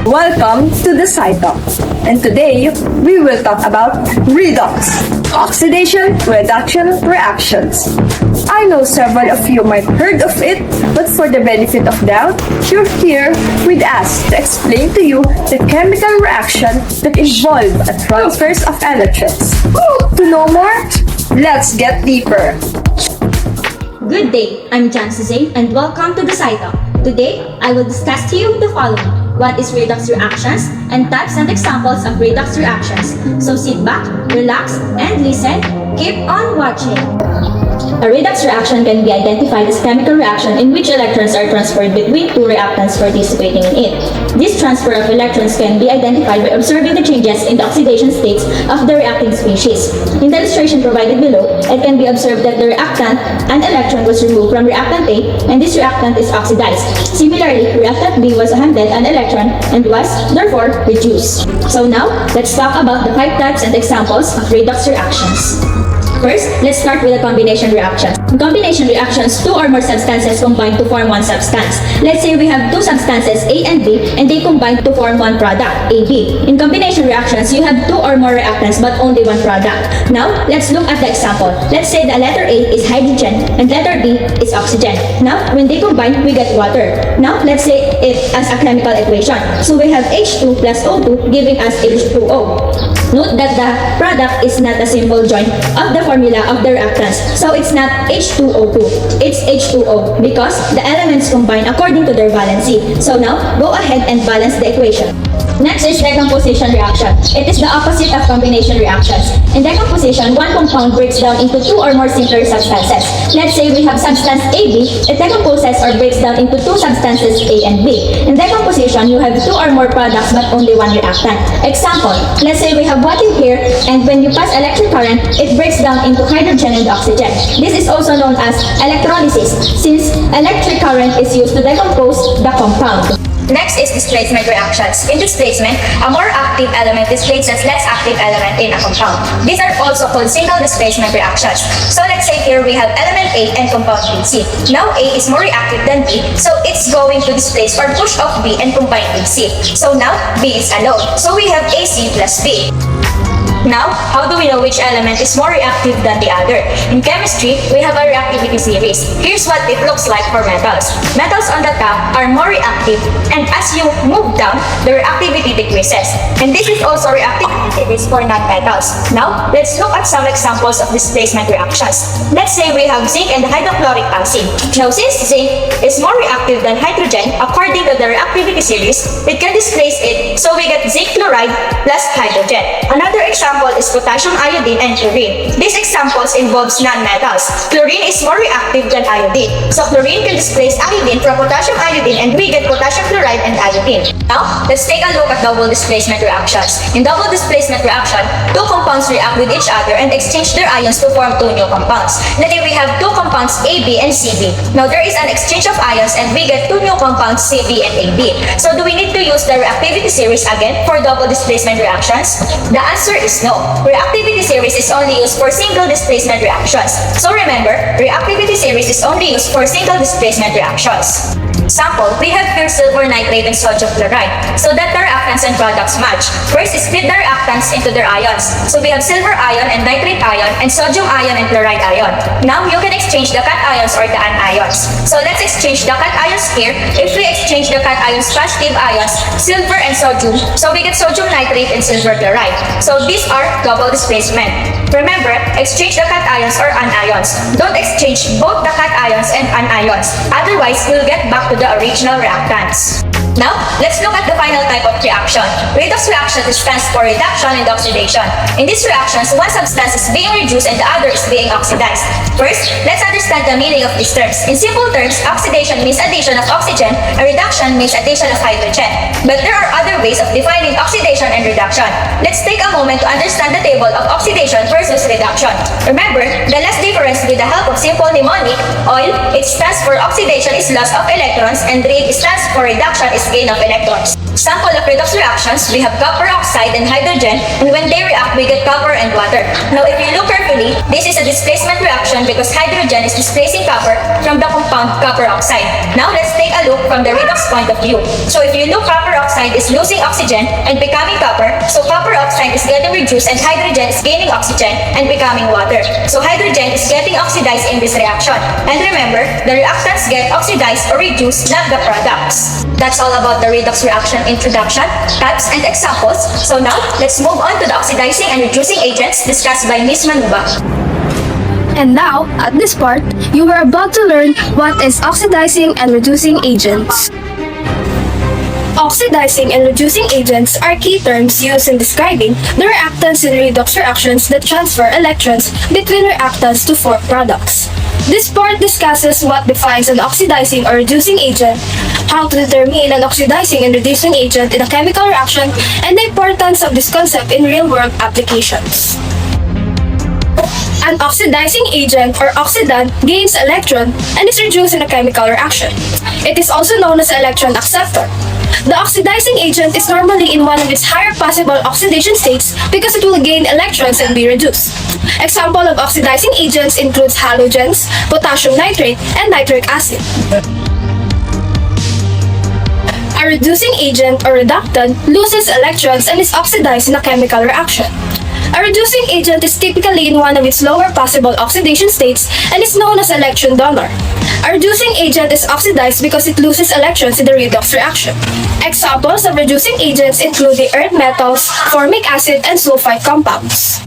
Welcome to the Sci-Talks, and today we will talk about RedOx, Oxidation-Reduction reactions. I know several of you might have heard of it, but for the benefit of doubt, you're here with us to explain to you the chemical reaction that involve a transfers of electrons. To know more, let's get deeper. Good day, I'm Jancy Zane and welcome to the Sci-Talk. Today, I will discuss to you the following. What is redox reactions and types and examples of redox reactions. So sit back, relax, and listen. Keep on watching. A redox reaction can be identified as a chemical reaction in which electrons are transferred between two reactants participating in it. This transfer of electrons can be identified by observing the changes in the oxidation states of the reacting species. In the illustration provided below, it can be observed that the reactant, an electron, was removed from reactant A and this reactant is oxidized. Similarly, reactant B was handed an electron and was therefore reduced. So now, let's talk about the 5 types and examples of redox reactions. First, let's start with a combination reaction. In combination reactions, 2 or more substances combine to form one substance. Let's say we have 2 substances A and B and they combine to form one product, AB. In combination reactions, you have 2 or more reactants but only one product. Now, let's look at the example. Let's say the letter A is hydrogen and letter B is oxygen. Now, when they combine, we get water. Now, let's say it as a chemical equation. So we have H2 plus O2 giving us H2O. Note that the product is not a simple joint of the formula of the reactants. So it's not H2O2, it's H2O because the elements combine according to their valency. So now, go ahead and balance the equation. Next is decomposition reaction. It is the opposite of combination reactions. In decomposition, one compound breaks down into 2 or more simpler substances. Let's say we have substance AB, it decomposes or breaks down into 2 substances A and B. In decomposition, you have 2 or more products but only one reactant. Example, let's say we have water here and when you pass electric current, it breaks down into hydrogen and oxygen. This is also known as electrolysis since electric current is used to decompose the compound. Next is displacement reactions. In displacement, a more active element displaces less active element in a compound. These are also called single displacement reactions. So let's say here we have element A and compound B, C. Now A is more reactive than B, so it's going to displace or push off B and combine with C. So now B is alone. So we have AC plus B. Now, how do we know which element is more reactive than the other? In chemistry, we have a reactivity series. Here's what it looks like for metals. Metals on the top are more reactive, and as you move down, the reactivity decreases. And this is also reactivity series for non-metals. Now, let's look at some examples of displacement reactions. Let's say we have zinc and hydrochloric acid. Now, since zinc is more reactive than hydrogen, according to the reactivity series, it can displace it, so we get zinc chloride plus hydrogen. Another example is potassium iodine and chlorine. These examples involves non-metals. Chlorine is more reactive than iodine. So chlorine can displace iodine from potassium iodine and we get potassium chloride and iodine. Now, let's take a look at double displacement reactions. In double displacement reaction, 2 compounds react with each other and exchange their ions to form 2 new compounds. Let's say we have 2 compounds AB and CB. Now there is an exchange of ions and we get 2 new compounds CB and AB. So do we need to use the reactivity series again for double displacement reactions? The answer is no. Reactivity series is only used for single displacement reactions. So remember, reactivity series is only used for single displacement reactions. Example, we have here silver nitrate and sodium chloride. So that the reactants and products match. First is split the reactants into their ions. So we have silver ion and nitrate ion and sodium ion and chloride ion. Now you can exchange the cations or the anions. So let's exchange the cations here. If we exchange the cations positive ions, silver and sodium, so we get sodium nitrate and silver chloride. So these are double displacement. Remember, exchange the cations or anions. Don't exchange both the cations and anions. Otherwise, you'll get back to the original reactants. Now, let's look at the final type of reaction. Redox reaction stands for reduction and oxidation. In these reactions, one substance is being reduced and the other is being oxidized. First, let's understand the meaning of these terms. In simple terms, oxidation means addition of oxygen and reduction means addition of hydrogen. But there are other ways of defining oxidation and reduction. Let's take a moment to understand the table of oxidation versus reduction. Remember, the less difference with the help of simple mnemonic, oil, it stands for oxidation is loss of electrons and red stands for reduction is gain of electrons. Sample of redox reactions, we have copper oxide and hydrogen, and when they react, we get copper and water. Now, if you look carefully, this is a displacement reaction because hydrogen is displacing copper from the compound copper oxide. Now, let's take a look from the redox point of view. So, if you look, copper oxide is losing oxygen and becoming copper, so copper oxide is getting reduced and hydrogen is gaining oxygen and becoming water. So, hydrogen is getting oxidized in this reaction. And remember, the reactants get oxidized or reduced, not the products. That's all about the redox reaction introduction, types, and examples. So now, let's move on to the oxidizing and reducing agents discussed by Ms. Manuba. And now, at this part, you are about to learn what is oxidizing and reducing agents. Oxidizing and reducing agents are key terms used in describing the reactants in redox reactions that transfer electrons between reactants to form products. This part discusses what defines an oxidizing or reducing agent, how to determine an oxidizing and reducing agent in a chemical reaction, and the importance of this concept in real-world applications. An oxidizing agent or oxidant gains electron and is reduced in a chemical reaction. It is also known as electron acceptor. The oxidizing agent is normally in one of its higher possible oxidation states because it will gain electrons and be reduced. Example of oxidizing agents includes halogens, potassium nitrate, and nitric acid. A reducing agent or reductant loses electrons and is oxidized in a chemical reaction. A reducing agent is typically in one of its lower possible oxidation states and is known as electron donor. A reducing agent is oxidized because it loses electrons in the redox reaction. Examples of reducing agents include the earth metals, formic acid, and sulfite compounds.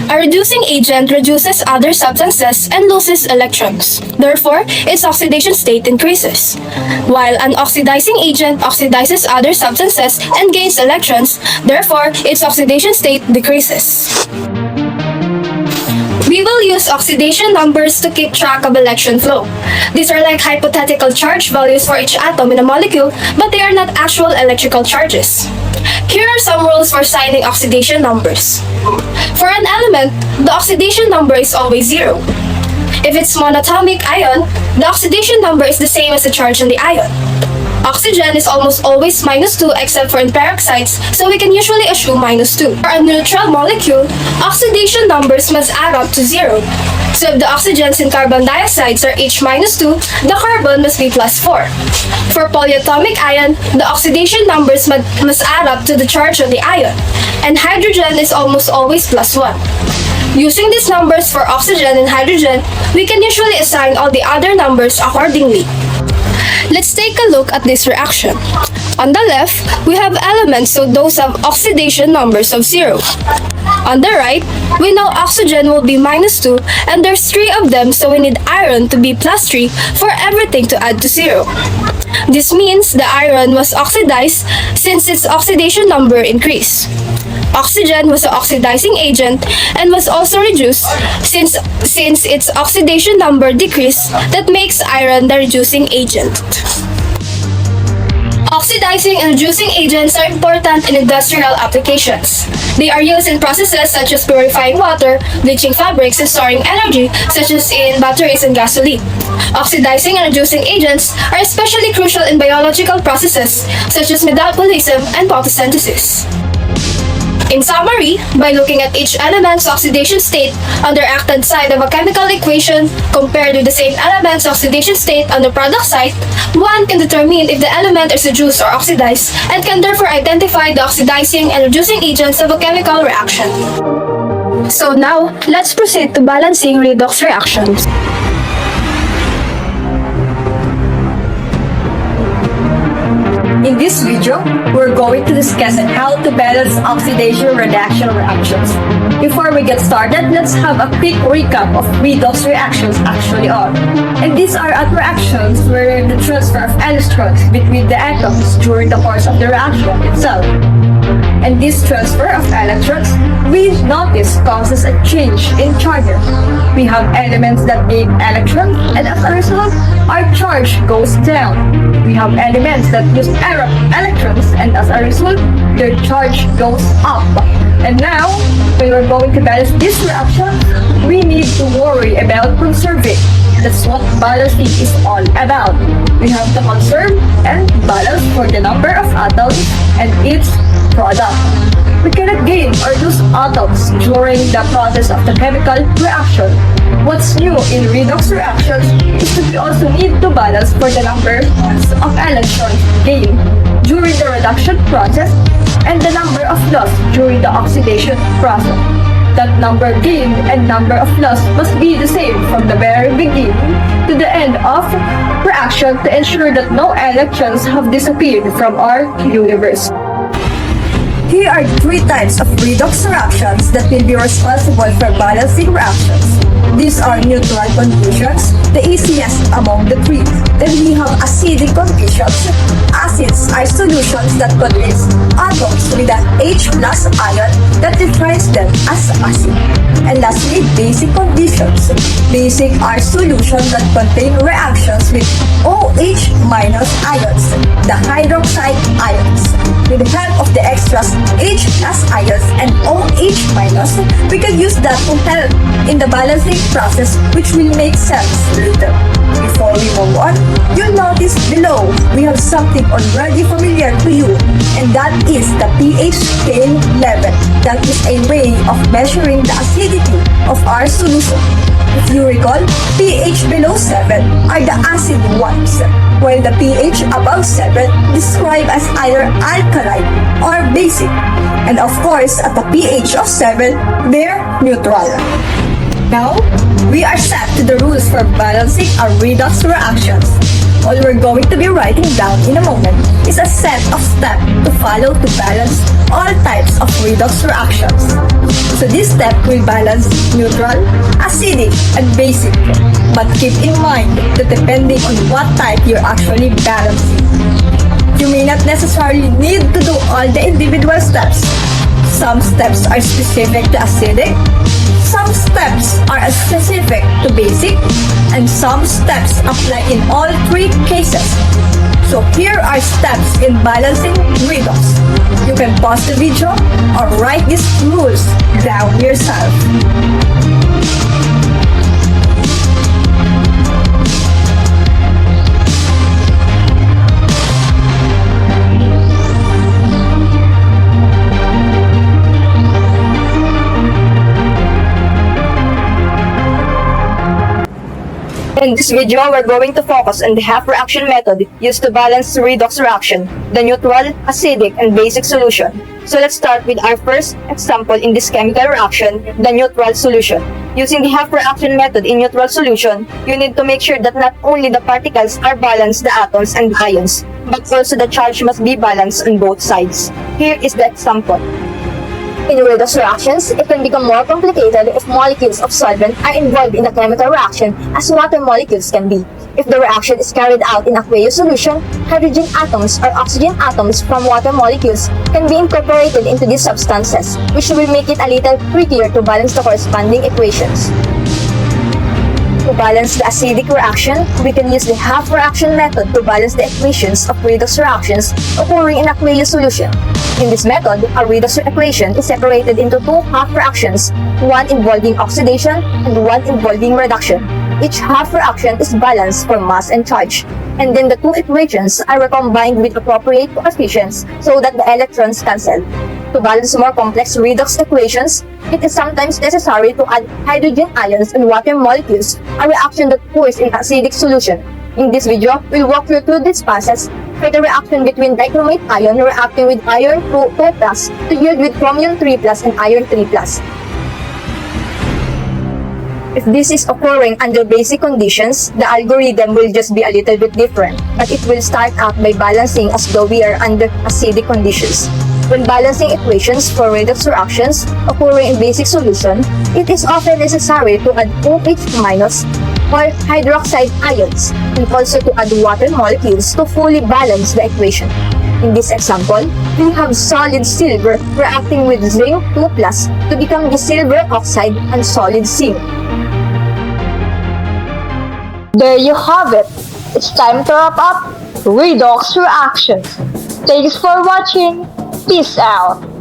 A reducing agent reduces other substances and loses electrons. Therefore, its oxidation state increases. While an oxidizing agent oxidizes other substances and gains electrons, therefore, its oxidation state decreases. We will use oxidation numbers to keep track of electron flow. These are like hypothetical charge values for each atom in a molecule, but they are not actual electrical charges. Here are some rules for signing oxidation numbers. For an element, the oxidation number is always 0. If it's monatomic ion, the oxidation number is the same as the charge on the ion. Oxygen is almost always -2 except for in peroxides, so we can usually assume -2. For a neutral molecule, oxidation numbers must add up to 0. So if the oxygens in carbon dioxides are each -2, the carbon must be +4. For polyatomic ion, the oxidation numbers must add up to the charge on the ion, and hydrogen is almost always +1. Using these numbers for oxygen and hydrogen, we can usually assign all the other numbers accordingly. Let's take a look at this reaction. On the left, we have elements, so those have oxidation numbers of 0. On the right, we know oxygen will be -2 and there's 3 of them, so we need iron to be +3 for everything to add to 0. This means the iron was oxidized since its oxidation number increased. Oxygen was an oxidizing agent and was also reduced since its oxidation number decreased. That makes iron the reducing agent. Oxidizing and reducing agents are important in industrial applications. They are used in processes such as purifying water, bleaching fabrics, and storing energy, such as in batteries and gasoline. Oxidizing and reducing agents are especially crucial in biological processes such as metabolism and photosynthesis. In summary, by looking at each element's oxidation state on the reactant side of a chemical equation compared with the same element's oxidation state on the product side, one can determine if the element is reduced or oxidized and can therefore identify the oxidizing and reducing agents of a chemical reaction. So now, let's proceed to balancing redox reactions. In this video, we're going to discuss on how to balance oxidation-reduction reactions. Before we get started, let's have a quick recap of redox reactions actually are. And these are reactions where the transfer of electrons between the atoms during the course of the reaction itself. And this transfer of electrons, we notice causes a change in charges. We have elements that gain electrons, and as a result, our charge goes down. We have elements that use electrons, and as a result, their charge goes up. And now, when we're going to balance this reaction, we need to worry about conserving. That's what balancing is all about. We have to conserve and balance for the number of atoms and its product. We cannot gain or lose atoms during the process of the chemical reaction. What's new in redox reactions is that we also need to balance for the number of electrons gained during the reduction process and the number of loss during the oxidation process. That number gained and number of loss must be the same from the very beginning to the end of reaction to ensure that no electrons have disappeared from our universe. Here are three types of redox reactions that will be responsible for balancing reactions. These are neutral conditions, the easiest among the three. Then we have acidic conditions. Acids are solutions that contain atoms with an H plus ion that defines them as acid. And lastly, basic conditions. Basic are solutions that contain reactions with OH minus ions, the hydroxide ions. With the help of the extras H plus ions and OH minus, we can use that to help in the balancing process, which will make sense later. Before we move on, you'll notice below we have something already familiar to you, and that is the pH scale level. That is a way of measuring the acidity of our solution. If you recall, pH below 7 are the acid ones, while the pH above 7 described as either alkaline or basic. And of course, at the pH of 7, they're neutral. Now, we are set to the rules for balancing our redox reactions. All we're going to be writing down in a moment is a set of steps to follow to balance all types of redox reactions. So this step will balance neutral, acidic, and basic. But keep in mind that depending on what type you're actually balancing, you may not necessarily need to do all the individual steps. Some steps are specific to acidic, some steps are specific to basic, and some steps apply in all three cases. So here are steps in balancing redox. You can pause the video or write these rules down yourself. In this video, we're going to focus on the half reaction method used to balance the redox reaction, the neutral, acidic, and basic solution. So let's start with our first example in this chemical reaction, the neutral solution. Using the half reaction method in neutral solution, you need to make sure that not only the particles are balanced, the atoms and the ions, but also the charge must be balanced on both sides. Here is the example. In redox reactions, it can become more complicated if molecules of solvent are involved in the chemical reaction as water molecules can be. If the reaction is carried out in aqueous solution, hydrogen atoms or oxygen atoms from water molecules can be incorporated into these substances, which will make it a little trickier to balance the corresponding equations. To balance the acidic reaction, we can use the half reaction method to balance the equations of redox reactions occurring in aqueous solution. In this method, a redox equation is separated into two half reactions, one involving oxidation and one involving reduction. Each half reaction is balanced for mass and charge, and then the two equations are recombined with appropriate coefficients so that the electrons cancel. To balance more complex redox equations, it is sometimes necessary to add hydrogen ions and water molecules, a reaction that occurs in acidic solution. In this video, we'll walk you through this process for the reaction between dichromate ion reacting with iron 2+ to yield with chromium 3+ and iron 3+. If this is occurring under basic conditions, the algorithm will just be a little bit different, but it will start out by balancing as though we are under acidic conditions. When balancing equations for redox reactions occurring in basic solution, it is often necessary to add OH- or hydroxide ions, and also to add water molecules to fully balance the equation. In this example, we have solid silver reacting with zinc 2 plus to become the silver oxide and solid zinc. There you have it. It's time to wrap up redox reactions. Thanks for watching. Peace out.